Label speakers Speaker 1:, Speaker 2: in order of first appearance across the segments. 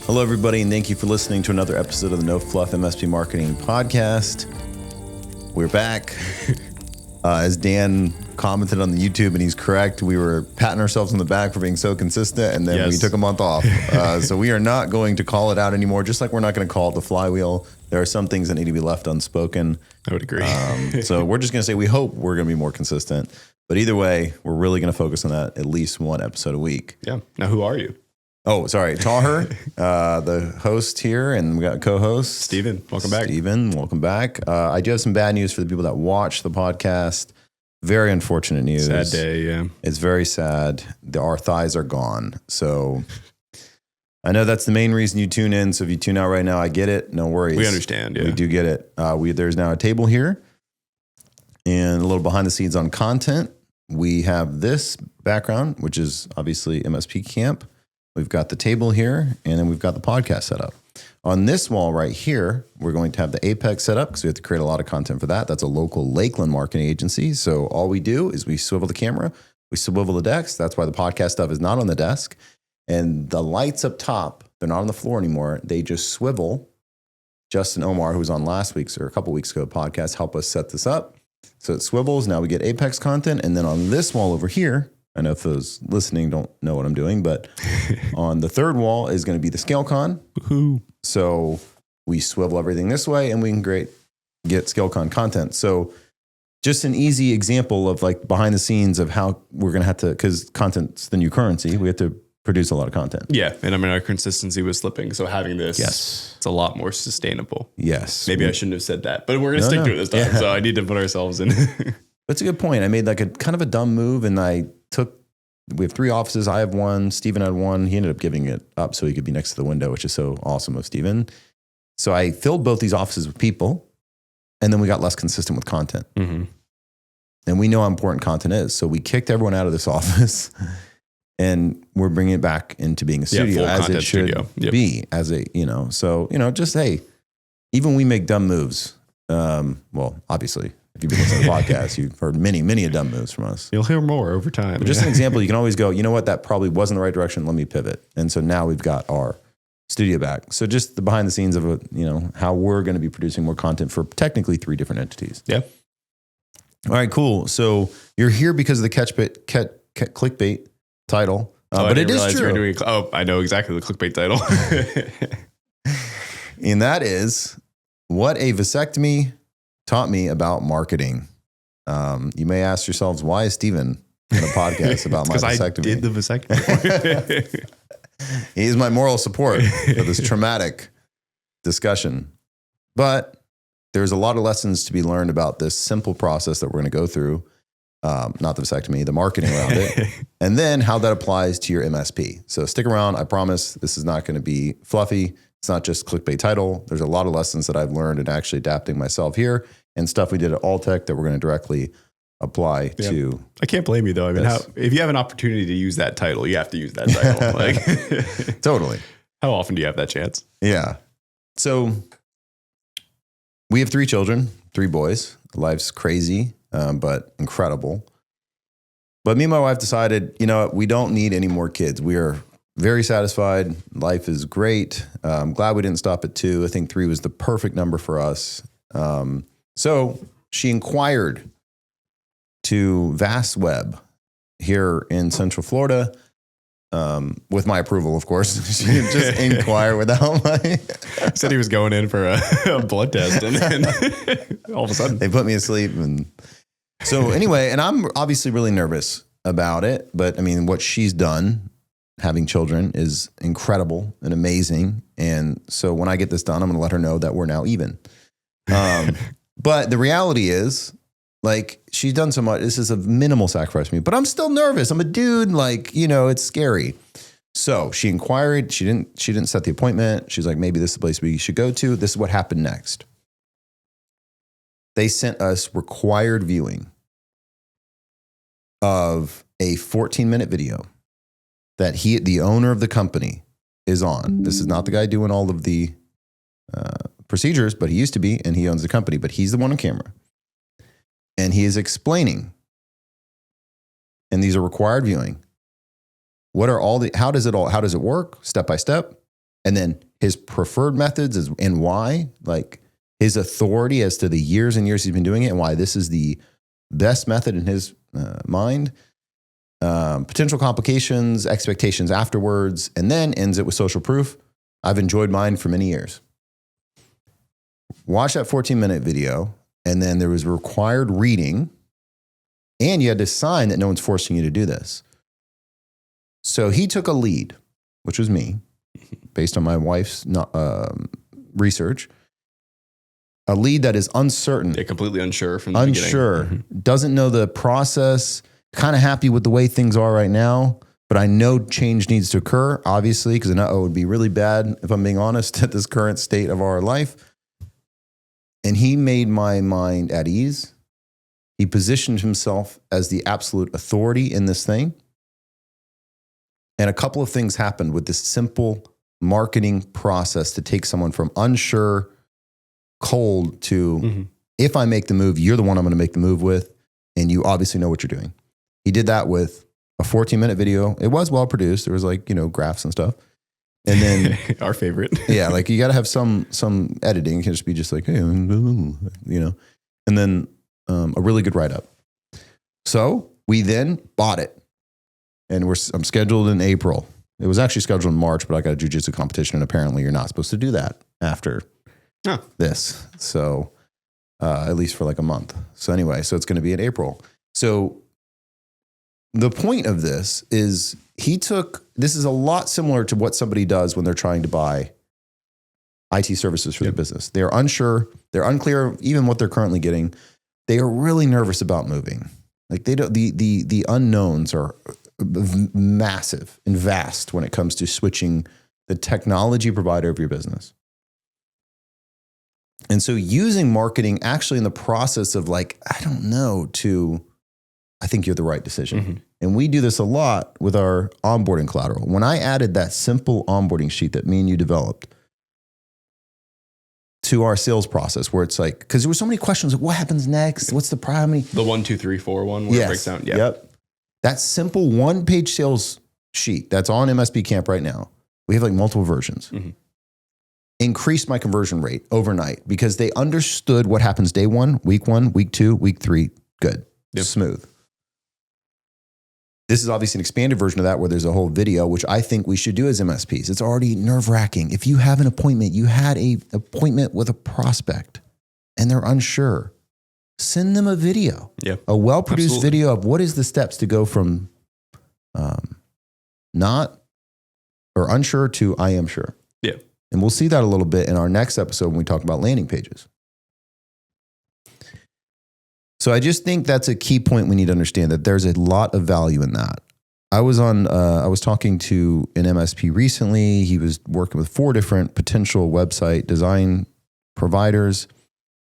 Speaker 1: Hello, everybody, and thank you for listening to another episode of the No Fluff MSP Marketing Podcast. We're back. As Dan commented on the YouTube, and he's correct, we were patting ourselves on the back for being so consistent, and then we took a month off. So we are not going to call it out anymore, just like we're not going to call it the flywheel. There are some things that need to be left unspoken.
Speaker 2: I would agree.
Speaker 1: So we're just going to say we hope we're going to be more consistent. But either way, we're really going to focus on that at least one episode a week.
Speaker 2: Yeah. Now, who are you?
Speaker 1: Oh, sorry. Taher, the host here, and we got co-host.
Speaker 2: Steven, welcome back.
Speaker 1: Steven, welcome back. I do have some bad news for the people that watch the podcast. Very unfortunate news.
Speaker 2: Sad day, yeah.
Speaker 1: It's very sad. Our thighs are gone. So I know that's the main reason you tune in. So if you tune out right now, I get it. No worries.
Speaker 2: We understand, yeah.
Speaker 1: We do get it. There's now a table here and a little behind the scenes on content. We have this background, which is obviously MSP Camp. We've got the table here, and then we've got the podcast set up. On this wall right here, we're going to have the Apex set up because we have to create a lot of content for that. That's a local Lakeland marketing agency. So all we do is we swivel the camera, we swivel the decks. That's why the podcast stuff is not on the desk. And the lights up top, they're not on the floor anymore. They just swivel. Justin Omar, who was on last week's or a couple weeks ago podcast, helped us set this up. So it swivels. Now we get Apex content. And then on this wall over here, I know if those listening don't know what I'm doing, but on the third wall is going to be the ScaleCon.
Speaker 2: Woohoo.
Speaker 1: So we swivel everything this way and we can get ScaleCon content. So just an easy example of like behind the scenes of how we're going to have to, because content's the new currency, we have to produce a lot of content.
Speaker 2: Yeah. And I mean, our consistency was slipping. So having this, it's a lot more sustainable.
Speaker 1: Yes.
Speaker 2: Maybe I shouldn't have said that, but we're going to stick to it this time. Yeah. So I need to put ourselves in.
Speaker 1: That's a good point. I made like a kind of a dumb move, and we have 3 offices. I have one. Steven had one. He ended up giving it up so he could be next to the window, which is so awesome of Steven. So I filled both these offices with people, and then we got less consistent with content.
Speaker 2: Mm-hmm.
Speaker 1: And we know how important content is. So we kicked everyone out of this office, and we're bringing it back into being a studio as it should be. So, just, hey, even we make dumb moves. Well, obviously, if you've been listening to the podcast, you've heard many, many dumb moves from us.
Speaker 2: You'll hear more over time.
Speaker 1: But just an example, you can always go, you know what, that probably wasn't the right direction. Let me pivot. And so now we've got our studio back. So just the behind the scenes of how we're going to be producing more content for technically 3 different entities.
Speaker 2: Yeah.
Speaker 1: All right, cool. So you're here because of the clickbait title. But it is true.
Speaker 2: I know exactly the clickbait title.
Speaker 1: And that is what a vasectomy taught me about marketing. You may ask yourselves, why is Steven in a podcast about my vasectomy?
Speaker 2: I did the vasectomy.
Speaker 1: He's my moral support for this traumatic discussion. But there's a lot of lessons to be learned about this simple process that we're going to go through. Not the vasectomy, the marketing around it. And then how that applies to your MSP. So stick around. I promise this is not going to be fluffy. It's not just clickbait title. There's a lot of lessons that I've learned in actually adapting myself here and stuff we did at Alltech that we're going to directly apply to.
Speaker 2: I can't blame you though. I mean, if you have an opportunity to use that title, you have to use that title.
Speaker 1: Totally.
Speaker 2: How often do you have that chance?
Speaker 1: Yeah. So we have 3 children, 3 boys. Life's crazy, but incredible. But me and my wife decided, we don't need any more kids. We are very satisfied. Life is great. I'm glad we didn't stop at 2. I think 3 was the perfect number for us. So she inquired to VastWeb here in Central Florida, with my approval, of course. She didn't just inquire without my...
Speaker 2: Said he was going in for a blood test, and all of a sudden
Speaker 1: they put me asleep. And so anyway, and I'm obviously really nervous about it, but I mean, what she's done, having children, is incredible and amazing. And so when I get this done, I'm going to let her know that we're now even. But the reality is, like, she's done so much. This is a minimal sacrifice for me, but I'm still nervous. I'm a dude. Like, it's scary. So she inquired. She didn't set the appointment. She's like, maybe this is the place we should go to. This is what happened next. They sent us required viewing of a 14-minute video that the owner of the company, is on. This is not the guy doing all of the procedures, but he used to be, and he owns the company, but he's the one on camera. And he is explaining, and these are required viewing, how does it work step by step? And then his preferred methods and why, like his authority as to the years and years he's been doing it and why this is the best method in his mind. Potential complications, expectations afterwards, and then ends it with social proof. I've enjoyed mine for many years. Watch that 14-minute video, and then there was required reading, and you had to sign that no one's forcing you to do this. So he took a lead, which was me, based on my wife's research. A lead that is uncertain.
Speaker 2: They're completely unsure from the beginning.
Speaker 1: Unsure, doesn't know the process, kind of happy with the way things are right now, but I know change needs to occur, obviously, because it would be really bad, if I'm being honest, at this current state of our life. And he made my mind at ease. He positioned himself as the absolute authority in this thing. And a couple of things happened with this simple marketing process to take someone from unsure, cold to, if I make the move, you're the one I'm going to make the move with, and you obviously know what you're doing. He did that with a 14-minute video. It was well produced. There was graphs and stuff. And then
Speaker 2: our favorite.
Speaker 1: Yeah, like you got to have some editing. It can just be just like, hey, and then a really good write-up. So we then bought it, and I'm scheduled in April. It was actually scheduled in March, but I got a jiu-jitsu competition, and apparently you're not supposed to do that after this. So at least for like a month. So anyway, so it's going to be in April. So the point of this is this is a lot similar to what somebody does when they're trying to buy IT services for their business. They're unsure, they're unclear even what they're currently getting. They are really nervous about moving. Like the unknowns are massive and vast when it comes to switching the technology provider of your business. And so using marketing actually in the process of like, I don't know, to I think you're the right decision. And we do this a lot with our onboarding collateral. When I added that simple onboarding sheet that me and you developed to our sales process, where it's like, because there were so many questions, like what happens next? What's the primary?
Speaker 2: The 1, 2, 3, 4 one where it breaks down. Yeah.
Speaker 1: Yep. That simple one-page sales sheet that's on MSP Camp right now. We have like multiple versions. Increased my conversion rate overnight because they understood what happens day 1, week 2, week 3. Good. Smooth. This is obviously an expanded version of that where there's a whole video, which I think we should do as MSPs. It's already nerve-wracking. If you have an appointment, you had an appointment with a prospect and they're unsure, send them a video. A well-produced video of what is the steps to go from not or unsure to I am sure. And we'll see that a little bit in our next episode when we talk about landing pages. So I just think that's a key point we need to understand, that there's a lot of value in that. I was talking to an MSP recently. He was working with 4 different potential website design providers.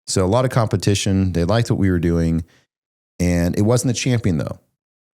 Speaker 1: So a lot of competition. They liked what we were doing. And it wasn't the champion though,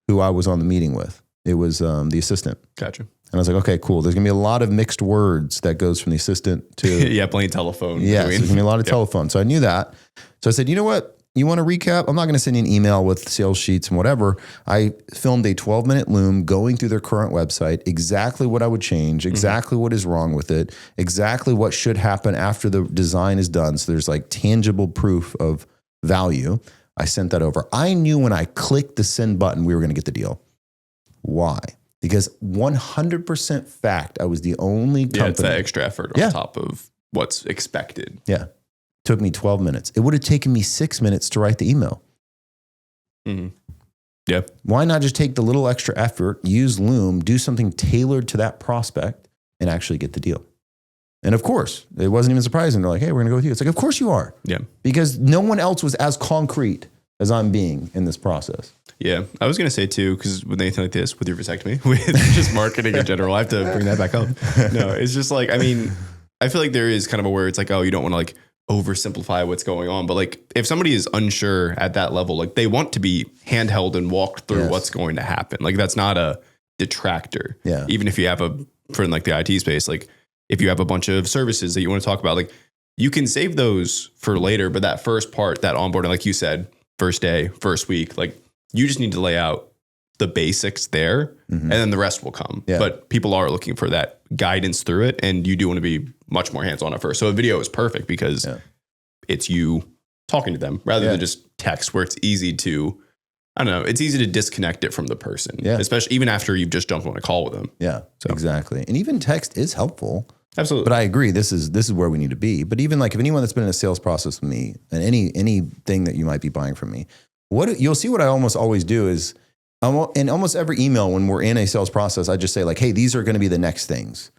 Speaker 1: who I was on the meeting with. It was the assistant.
Speaker 2: Gotcha.
Speaker 1: And I was like, okay, cool. There's going to be a lot of mixed words that goes from the assistant to...
Speaker 2: playing telephone.
Speaker 1: Yeah, so there's going to be a lot of telephone. So I knew that. So I said, you know what? You want to recap? I'm not going to send you an email with sales sheets and whatever. I filmed a 12-minute Loom going through their current website, exactly what I would change, exactly what is wrong with it, exactly what should happen after the design is done. So there's like tangible proof of value. I sent that over. I knew when I clicked the send button, we were going to get the deal. Why? Because 100% fact, I was the only company.
Speaker 2: Yeah, it's that extra effort on top of what's expected.
Speaker 1: Yeah. Took me 12 minutes. It would have taken me 6 minutes to write the email.
Speaker 2: Yeah.
Speaker 1: Why not just take the little extra effort, use Loom, do something tailored to that prospect, and actually get the deal? And of course, it wasn't even surprising. They're like, hey, we're going to go with you. It's like, of course you are.
Speaker 2: Yeah.
Speaker 1: Because no one else was as concrete as I'm being in this process.
Speaker 2: Yeah. I was going to say too, because with anything like this, with your vasectomy, with just marketing in general, I have to bring that back up. No, it's just like, I mean, I feel like there is kind of a where it's like, oh, you don't want to like oversimplify what's going on. But like, if somebody is unsure at that level, like they want to be handheld and walked through what's going to happen. Like that's not a detractor.
Speaker 1: Yeah.
Speaker 2: Even if you have for like the IT space, like if you have a bunch of services that you want to talk about, like you can save those for later. But that first part, that onboarding, like you said, first day, first week, like you just need to lay out the basics there and then the rest will come. Yeah. But people are looking for that guidance through it, and you do want to be much more hands-on at first. So a video is perfect because it's you talking to them rather than just text, where it's easy to, I don't know, it's easy to disconnect it from the person, especially even after you've just jumped on a call with them.
Speaker 1: Yeah, so. Exactly. And even text is helpful.
Speaker 2: Absolutely.
Speaker 1: But I agree, this is where we need to be. But even like if anyone that's been in a sales process with me and anything that you might be buying from me, you'll see what I almost always do is, in almost every email when we're in a sales process, I just say like, hey, these are going to be the next things.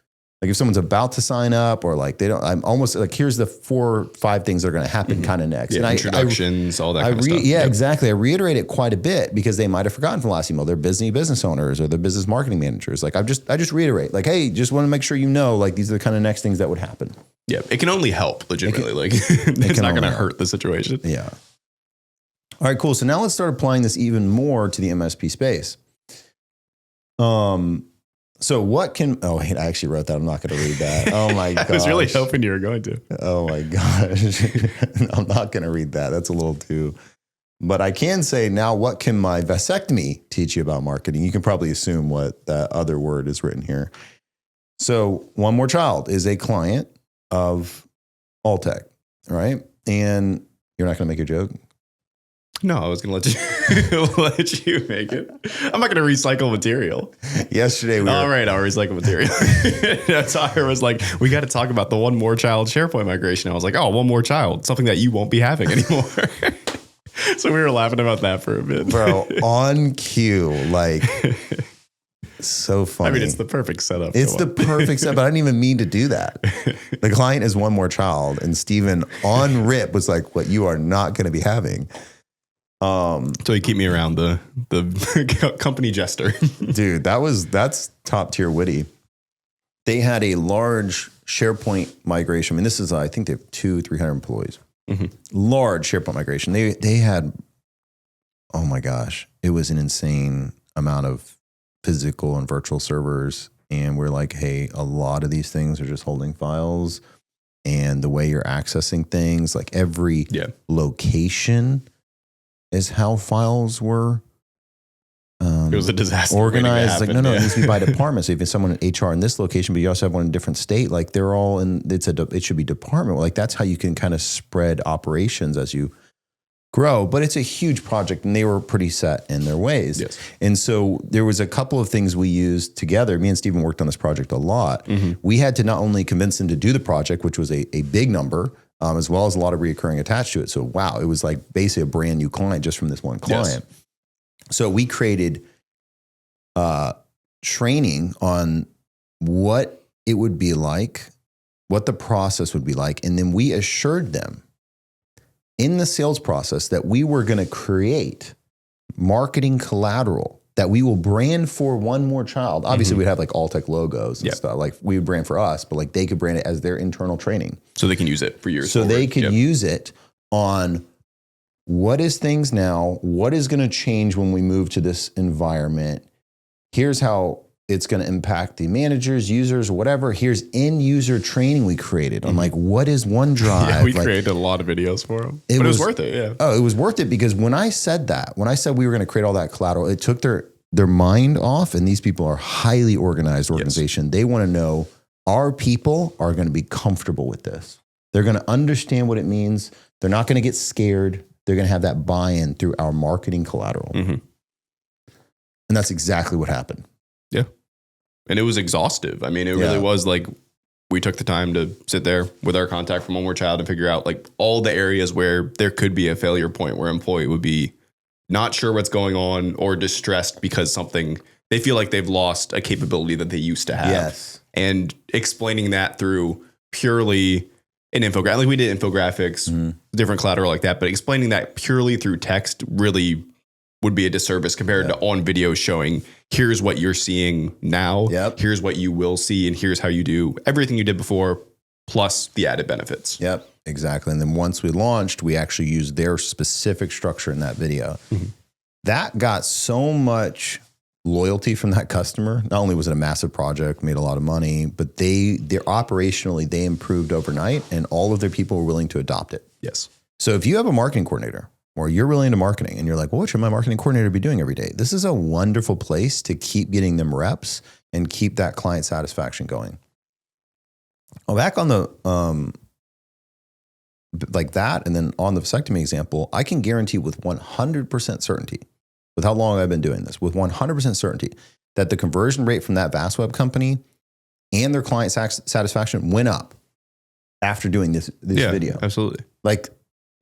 Speaker 1: Like if someone's about to sign up or like I'm almost like, here's the 4 or 5 things that are going to happen kind of next.
Speaker 2: Yeah, and introductions, all that kind of stuff.
Speaker 1: Yeah, exactly. I reiterate it quite a bit because they might have forgotten from the last email. They're business owners or they're business marketing managers. Like I just reiterate like, hey, just want to make sure you know, like these are the kind of next things that would happen.
Speaker 2: Yeah, it can only help legitimately. Like it's not going to hurt the situation.
Speaker 1: Yeah. All right, cool. So now let's start applying this even more to the MSP space. So what can, I actually wrote that. I'm not going to read that. Oh my gosh.
Speaker 2: I was really hoping you were going to.
Speaker 1: Oh my gosh. I'm not going to read that. That's a little too, but I can say now, what can my vasectomy teach you about marketing? You can probably assume what that other word is written here. So One More Child is a client of Alltech, right? And you're not going to make a joke?
Speaker 2: No, I was going to let you make it. I'm not going to recycle material.
Speaker 1: Yesterday,
Speaker 2: all right, I'll recycle material. Tyler was like, we got to talk about the One More Child SharePoint migration. I was like, oh, One More Child, something that you won't be having anymore. So we were laughing about that for a bit.
Speaker 1: Bro, on cue, like, so funny.
Speaker 2: I mean, it's the perfect setup.
Speaker 1: It's the perfect setup, but I didn't even mean to do that. The client is One More Child, and Steven on rip was like, what you are not going to be having.
Speaker 2: So he keep me around the company jester.
Speaker 1: Dude, that's top tier witty. They had a large SharePoint migration. I mean, this is, I think they have 200-300 employees. Large SharePoint migration. They had, oh my gosh, it was an insane amount of physical and virtual servers. And we're like, hey, a lot of these things are just holding files, and the way you're accessing things, like every location is how files were
Speaker 2: it was a disaster
Speaker 1: organized. Like, no, it needs to be by department. So if it's someone in HR in this location, but you also have one in a different state, like they're all in, it should be department. Like that's how you can kind of spread operations as you grow. But it's a huge project, and they were pretty set in their ways.
Speaker 2: Yes.
Speaker 1: And so there was a couple of things we used together. Me and Steven worked on this project a lot. We had to not only convince them to do the project, which was a big number, as well as a lot of reoccurring attached to it. So, wow, it was like basically a brand new client just from this one client. Yes. So we created training on what it would be like, what the process would be like. And then we assured them in the sales process that we were going to create marketing collateral that we will brand for One More Child. Obviously, we'd have like Alltech logos and stuff. Like we would brand for us, but like they could brand it as their internal training.
Speaker 2: So they can use it for years.
Speaker 1: So forward. They could use it on what is things now, what is going to change when we move to this environment. Here's how it's going to impact the managers, users, whatever. Here's end user training we created on like, what is OneDrive?
Speaker 2: Yeah, we created a lot of videos for them. But it was worth it, yeah.
Speaker 1: Oh, it was worth it because when I said we were going to create all that collateral, it took their mind off, and these people are highly organized organization. Yes. They want to know our people are going to be comfortable with this. They're going to understand what it means. They're not going to get scared. They're going to have that buy-in through our marketing collateral. And that's exactly what happened.
Speaker 2: Yeah. And it was exhaustive. I mean, it really was like, we took the time to sit there with our contact from One More Child and figure out like all the areas where there could be a failure point where an employee would be not sure what's going on or distressed because they feel like they've lost a capability that they used to have.
Speaker 1: Yes.
Speaker 2: And explaining that through purely an infographic, like we did infographics, different collateral like that, but explaining that purely through text really would be a disservice compared to on video showing, here's what you're seeing now, here's what you will see, and here's how you do everything you did before, plus the added benefits.
Speaker 1: Yep, exactly. And then once we launched, we actually used their specific structure in that video. That got so much loyalty from that customer. Not only was it a massive project, made a lot of money, but they're operationally, they improved overnight, and all of their people were willing to adopt it.
Speaker 2: Yes.
Speaker 1: So if you have a marketing coordinator, or you're really into marketing and you're like, well, what should my marketing coordinator be doing every day? This is a wonderful place to keep getting them reps and keep that client satisfaction going. Well, back on the, like that, and then on the vasectomy example, I can guarantee with 100% certainty, with how long I've been doing this, with 100% certainty, that the conversion rate from that VasWeb company and their client satisfaction went up after doing this video.
Speaker 2: Absolutely.
Speaker 1: Like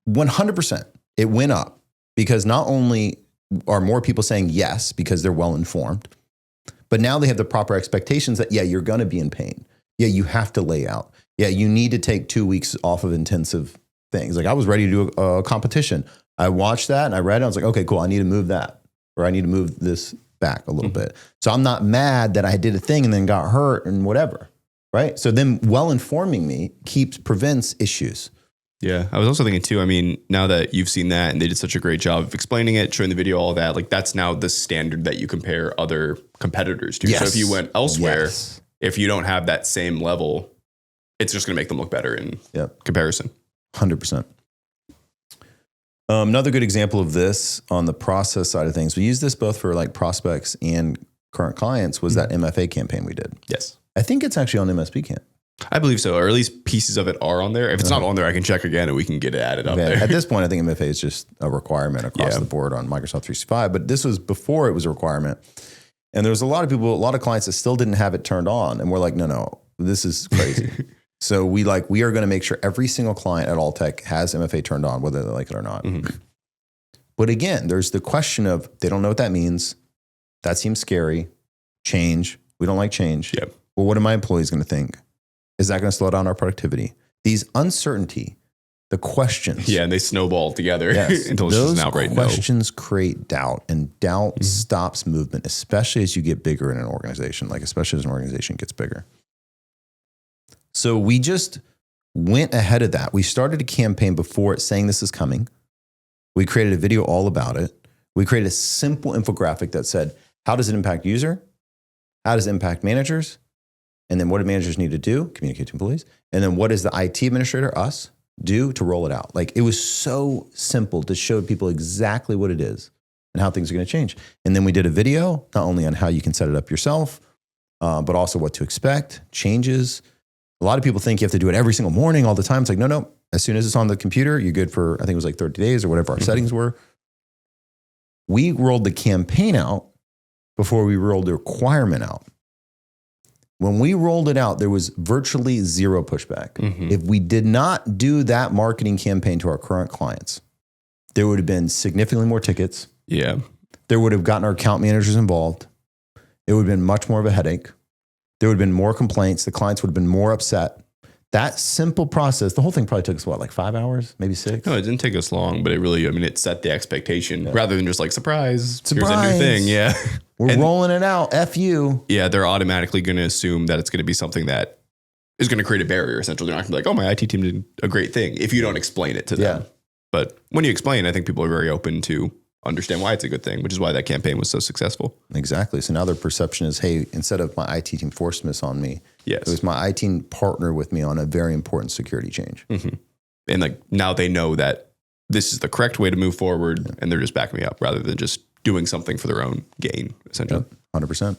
Speaker 1: 100%, it went up because not only are more people saying yes because they're well informed, but now they have the proper expectations that, yeah, you're going to be in pain. Yeah, you have to lay out. Yeah, you need to take 2 weeks off of intensive things. Like I was ready to do a competition. I watched that and I read it. I was like, okay, cool. I need to move that, or I need to move this back a little bit. So I'm not mad that I did a thing and then got hurt and whatever. Right. So then well informing me prevents issues.
Speaker 2: Yeah. I was also thinking too, I mean, now that you've seen that and they did such a great job of explaining it, showing the video, all that, like that's now the standard that you compare other competitors to.
Speaker 1: Yes.
Speaker 2: So if you went elsewhere,
Speaker 1: Yes.
Speaker 2: if you don't have that same level, it's just going to make them look better in comparison.
Speaker 1: 100%. Another good example of this on the process side of things, we use this both for like prospects and current clients, was that MFA campaign we did.
Speaker 2: Yes.
Speaker 1: I think it's actually on MSP Camp.
Speaker 2: I believe so, or at least pieces of it are on there. If it's not on there, I can check again and we can get it added up there.
Speaker 1: At this point, I think MFA is just a requirement across the board on Microsoft 365, but this was before it was a requirement. And there was a lot of people, a lot of clients that still didn't have it turned on. And we're like, no, this is crazy. So we are going to make sure every single client at Alltech has MFA turned on, whether they like it or not. Mm-hmm. But again, there's the question of, they don't know what that means. That seems scary. Change. We don't like change.
Speaker 2: Yep.
Speaker 1: Well, what are my employees going to think? Is that going to slow down our productivity? These uncertainty, the questions.
Speaker 2: Yeah, and they snowball together
Speaker 1: Yes.
Speaker 2: until it's just an outright no.
Speaker 1: Questions create doubt, and doubt stops movement, especially as you get bigger in an organization, like especially as an organization gets bigger. So we just went ahead of that. We started a campaign before it saying this is coming. We created a video all about it. We created a simple infographic that said, how does it impact user? How does it impact managers? And then what do managers need to do? Communicate to employees. And then what does the IT administrator, us, do to roll it out? Like it was so simple to show people exactly what it is and how things are going to change. And then we did a video, not only on how you can set it up yourself, but also what to expect, changes. A lot of people think you have to do it every single morning all the time. It's like, no. As soon as it's on the computer, you're good for, I think it was like 30 days or whatever our settings were. We rolled the campaign out before we rolled the requirement out. When we rolled it out, there was virtually zero pushback. Mm-hmm. If we did not do that marketing campaign to our current clients, there would have been significantly more tickets.
Speaker 2: Yeah.
Speaker 1: There would have gotten our account managers involved. It would have been much more of a headache. There would have been more complaints. The clients would have been more upset. That simple process, the whole thing probably took us, like 5 hours, maybe 6?
Speaker 2: No, it didn't take us long, but it really, it set the expectation rather than just like, surprise. Here's
Speaker 1: Surprise.
Speaker 2: a new thing. Yeah.
Speaker 1: We're rolling it out. F you.
Speaker 2: Yeah, they're automatically going to assume that it's going to be something that is going to create a barrier, essentially. They're not going to be like, oh, my IT team did a great thing if you don't explain it to them. But when you explain, I think people are very open to understand why it's a good thing, which is why that campaign was so successful.
Speaker 1: Exactly. So now their perception is, hey, instead of my IT team forced this on me,
Speaker 2: yes,
Speaker 1: it was my IT team partner with me on a very important security change.
Speaker 2: Mm-hmm. And like now they know that this is the correct way to move forward, and they're just backing me up rather than just doing something for their own gain, essentially.
Speaker 1: 100%.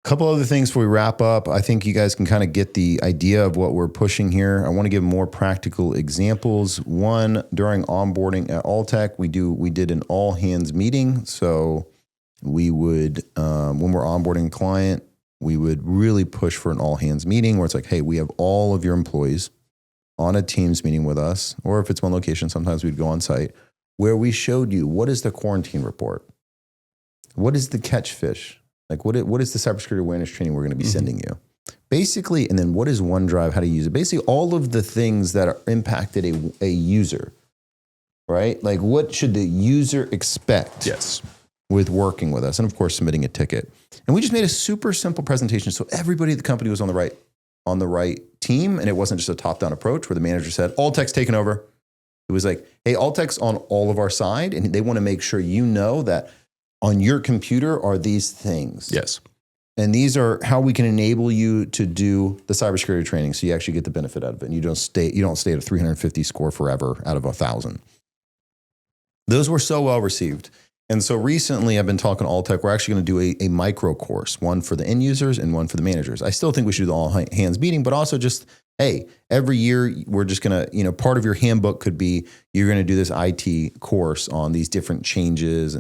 Speaker 1: A couple other things before we wrap up. I think you guys can kind of get the idea of what we're pushing here. I want to give more practical examples. One, during onboarding at Alltech, we did an all hands meeting. So we would, when we're onboarding a client, we would really push for an all hands meeting where it's like, hey, we have all of your employees on a Teams meeting with us, or if it's one location, sometimes we'd go on site, where we showed you what is the quarantine report, what is the catch fish. Like what is the cybersecurity awareness training we're going to be sending you? Basically, and then what is OneDrive, how to use it? Basically, all of the things that are impacted a user, right? Like what should the user expect with working with us? And of course, submitting a ticket. And we just made a super simple presentation so everybody at the company was on the right team. And it wasn't just a top-down approach where the manager said, Alltech's taken over. It was like, hey, Alltech's on all of our side. And they want to make sure you know that on your computer are these things.
Speaker 2: Yes.
Speaker 1: And these are how we can enable you to do the cybersecurity training so you actually get the benefit out of it. And you don't stay at a 350 score forever out of 1,000. Those were so well received. And so recently I've been talking to Alltech. We're actually going to do a micro course, one for the end users and one for the managers. I still think we should do the all hands meeting, but also just, hey, every year we're just going to, part of your handbook could be you're going to do this IT course on these different changes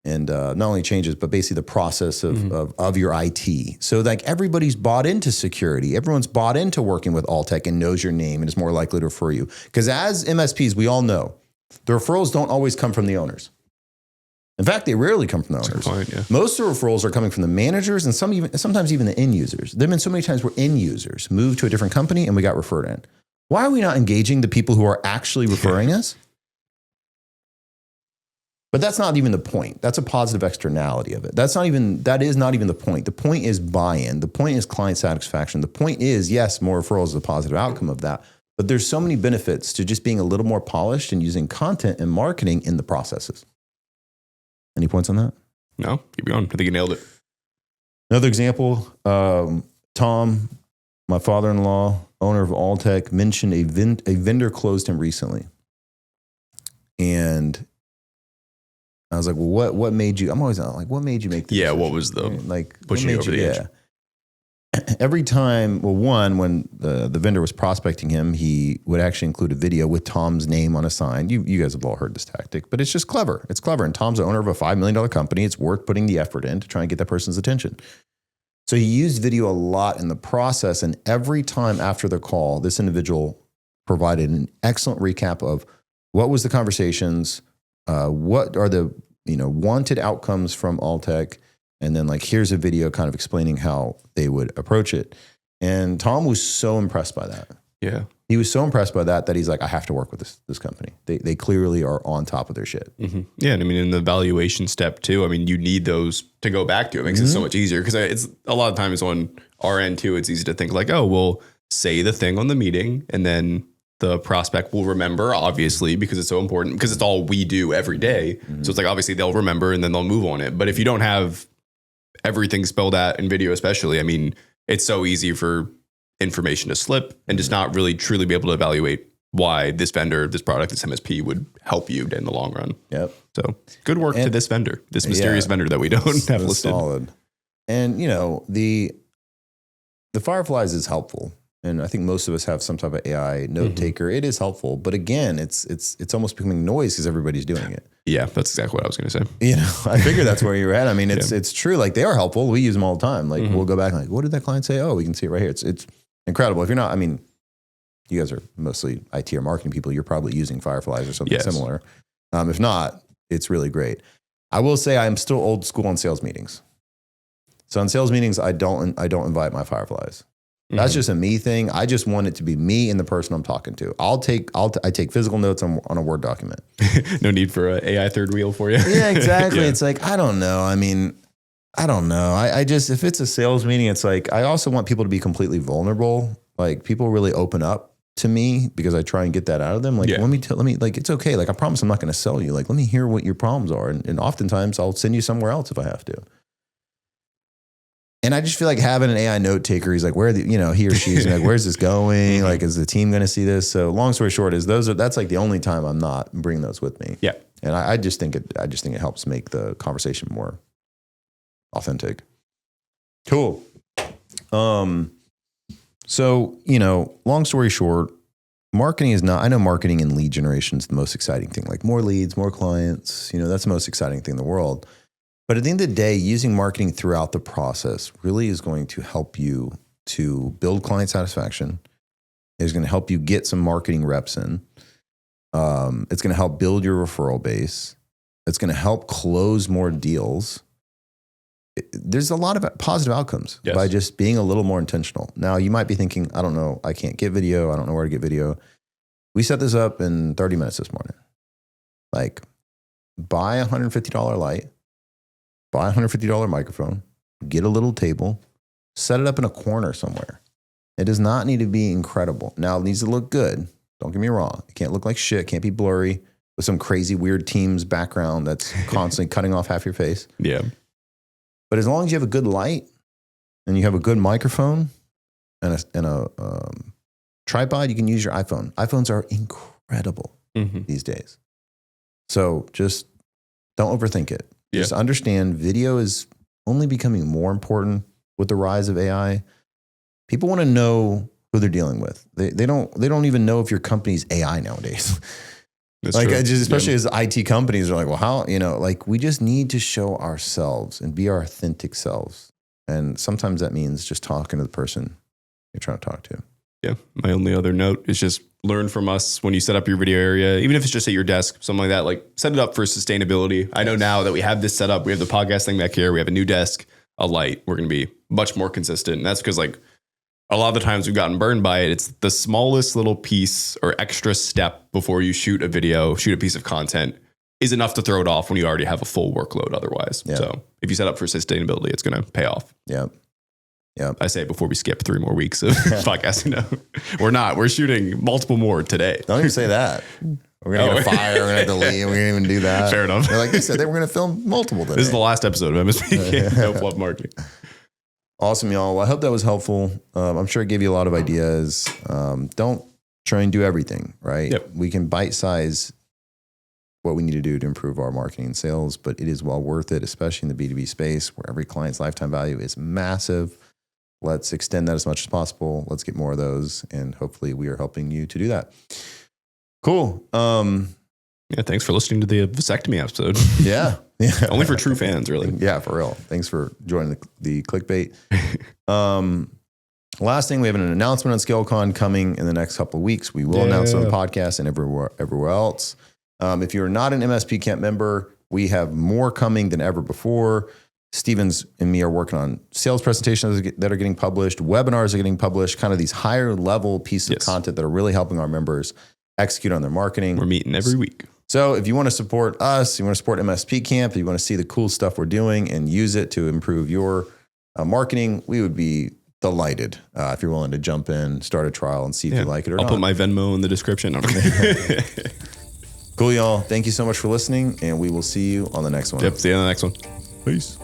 Speaker 1: and not only changes, but basically the process of your IT. So like everybody's bought into security. Everyone's bought into working with Alltech and knows your name and is more likely to refer you. Because as MSPs, we all know the referrals don't always come from the owners. In fact, they rarely come from the owners.
Speaker 2: Point, yeah.
Speaker 1: Most of the referrals are coming from the managers and sometimes even the end users. There have been so many times where end users moved to a different company and we got referred in. Why are we not engaging the people who are actually referring us? But that's not even the point. That's a positive externality of it. That is not even the point. The point is buy-in. The point is client satisfaction. The point is, yes, more referrals is a positive outcome of that. But there's so many benefits to just being a little more polished and using content and marketing in the processes. Any points on that?
Speaker 2: No, keep going. I think you nailed it.
Speaker 1: Another example, Tom, my father-in-law, owner of Alltech, mentioned a vendor closed him recently. And I was like, well, what made you, I'm always like, what made you make this decision?
Speaker 2: What was the pushing you over the edge?
Speaker 1: Every time, when the vendor was prospecting him, he would actually include a video with Tom's name on a sign. You guys have all heard this tactic, but it's just clever. It's clever. And Tom's the owner of a $5 million company. It's worth putting the effort in to try and get that person's attention. So he used video a lot in the process. And every time after the call, this individual provided an excellent recap of what was the conversations, what are the wanted outcomes from Alltech, and then like, here's a video kind of explaining how they would approach it. And Tom was so impressed by that.
Speaker 2: Yeah.
Speaker 1: He was so impressed by that he's like, I have to work with this company. They clearly are on top of their shit.
Speaker 2: Mm-hmm. Yeah. And I mean, in the valuation step too, I mean, you need those to go back to. It makes it so much easier. Because it's a lot of times on our end too, it's easy to think like, oh, we'll say the thing on the meeting and then the prospect will remember, obviously, because it's so important, because it's all we do every day. So it's like, obviously they'll remember and then they'll move on it. But if you don't have everything spelled out in video, especially, I mean, it's so easy for information to slip and just not really truly be able to evaluate why this vendor, this product, this MSP would help you in the long run.
Speaker 1: Yep.
Speaker 2: So good work to this vendor, this mysterious vendor that we don't have listed.
Speaker 1: Solid. And the Fireflies is helpful. And I think most of us have some type of AI note taker. It is helpful, but again, it's almost becoming noise because everybody's doing it.
Speaker 2: Yeah, that's exactly what I was going to say.
Speaker 1: I figured that's where you're at. I mean, it's true. Like they are helpful. We use them all the time. Like we'll go back and like, what did that client say? Oh, we can see it right here. It's incredible. If you're not, I mean, you guys are mostly IT or marketing people. You're probably using Fireflies or something similar. If not, it's really great. I will say I'm still old school on sales meetings. So on sales meetings, I don't invite my Fireflies. That's just a me thing. I just want it to be me and the person I'm talking to. I take physical notes on a Word document.
Speaker 2: No need for an AI third wheel for you.
Speaker 1: Yeah, exactly. It's like, I don't know. I mean, I don't know. I just, if it's a sales meeting, it's like, I also want people to be completely vulnerable. Like people really open up to me because I try and get that out of them. Like, let me, like, it's okay. Like, I promise I'm not going to sell you. Like, let me hear what your problems are. And oftentimes I'll send you somewhere else if I have to. And I just feel like having an AI note taker, he's like, he or she's like, where's this going? Like, is the team going to see this? So long story short is that's like the only time I'm not bringing those with me.
Speaker 2: Yeah.
Speaker 1: And I just think it helps make the conversation more authentic. Cool. So, long story short, marketing is not, I know marketing and lead generation is the most exciting thing, like more leads, more clients, that's the most exciting thing in the world. But at the end of the day, using marketing throughout the process really is going to help you to build client satisfaction. It's going to help you get some marketing reps in. It's going to help build your referral base. It's going to help close more deals. There's a lot of positive outcomes by just being a little more intentional. Now, you might be thinking, I don't know, I can't get video. I don't know where to get video. We set this up in 30 minutes this morning. Like, buy a $150 light. Buy a $150 microphone, get a little table, set it up in a corner somewhere. It does not need to be incredible. Now, it needs to look good. Don't get me wrong. It can't look like shit. It can't be blurry with some crazy weird Teams background that's constantly cutting off half your face.
Speaker 2: Yeah.
Speaker 1: But as long as you have a good light and you have a good microphone and a tripod, you can use your iPhone. iPhones are incredible these days. So just don't overthink it.
Speaker 2: Yeah.
Speaker 1: Just understand video is only becoming more important with the rise of AI. People want to know who they're dealing with. They don't even know if your company's AI nowadays.
Speaker 2: That's
Speaker 1: like
Speaker 2: true.
Speaker 1: especially as IT companies are like, well, how, like we just need to show ourselves and be our authentic selves. And sometimes that means just talking to the person you're trying to talk to.
Speaker 2: Yeah. My only other note is just learn from us when you set up your video area, even if it's just at your desk, something like that, like set it up for sustainability. I know now that we have this set up, we have the podcast thing back here, we have a new desk, a light, we're going to be much more consistent. And that's because like a lot of the times we've gotten burned by it. It's the smallest little piece or extra step before you shoot a video, shoot a piece of content is enough to throw it off when you already have a full workload otherwise. Yeah. So if you set up for sustainability, it's going to pay off.
Speaker 1: Yep. Yep.
Speaker 2: I say it before we skip 3 more weeks of podcasting. No, we're not. We're shooting multiple more today.
Speaker 1: Don't even say that. We're going to get a fire. We're going to have to leave. We're going to even do that.
Speaker 2: Fair enough.
Speaker 1: Like they said, they were going to film multiple today.
Speaker 2: This is the last episode of MSP No Fluff Marketing.
Speaker 1: Awesome, y'all. Well, I hope that was helpful. I'm sure it gave you a lot of ideas. Don't try and do everything, right?
Speaker 2: Yep.
Speaker 1: We can bite-size what we need to do to improve our marketing and sales, but it is well worth it, especially in the B2B space where every client's lifetime value is massive. Let's extend that as much as possible. Let's get more of those. And hopefully we are helping you to do that. Cool.
Speaker 2: Yeah. Thanks for listening to the vasectomy episode.
Speaker 1: Yeah. Yeah.
Speaker 2: Only for true fans, really.
Speaker 1: Yeah, for real. Thanks for joining the clickbait. Last thing, we have an announcement on ScaleCon coming in the next couple of weeks. We will announce it on the podcast and everywhere else. If you're not an MSP Camp member, we have more coming than ever before. Stevens and me are working on sales presentations that are getting published, webinars are getting published, kind of these higher level pieces of content that are really helping our members execute on their marketing.
Speaker 2: We're meeting every week.
Speaker 1: So if you want to support us, you want to support MSP Camp, you want to see the cool stuff we're doing and use it to improve your marketing, we would be delighted if you're willing to jump in, start a trial and see if you like it or not.
Speaker 2: I'll put my Venmo in the description.
Speaker 1: Cool, y'all. Thank you so much for listening, and we will see you on the next one.
Speaker 2: Yep. See you on the next one.
Speaker 1: Peace.